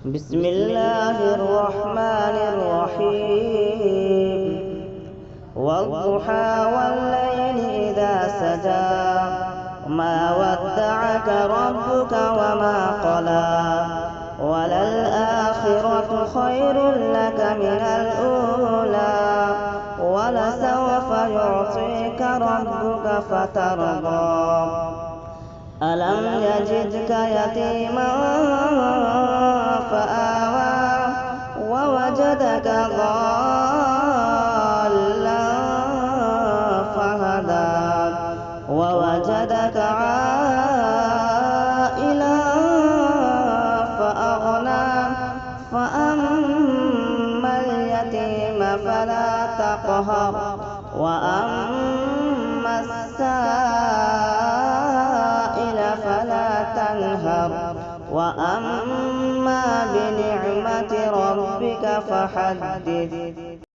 بسم الله الرحمن الرحيم والضحى والليل إذا سجى ما ودعك ربك وما قلى وللآخرة خير لك من الأولى ولسوف يعطيك ربك فترضى ألم يجدك يتيما فآوى ووجدك ضالا فهدى ووجدك عائلا فأغنى فأما اليتيم فلا تقهر وأما السائل فلا تنهر وأما بنعمة ربك فحدث.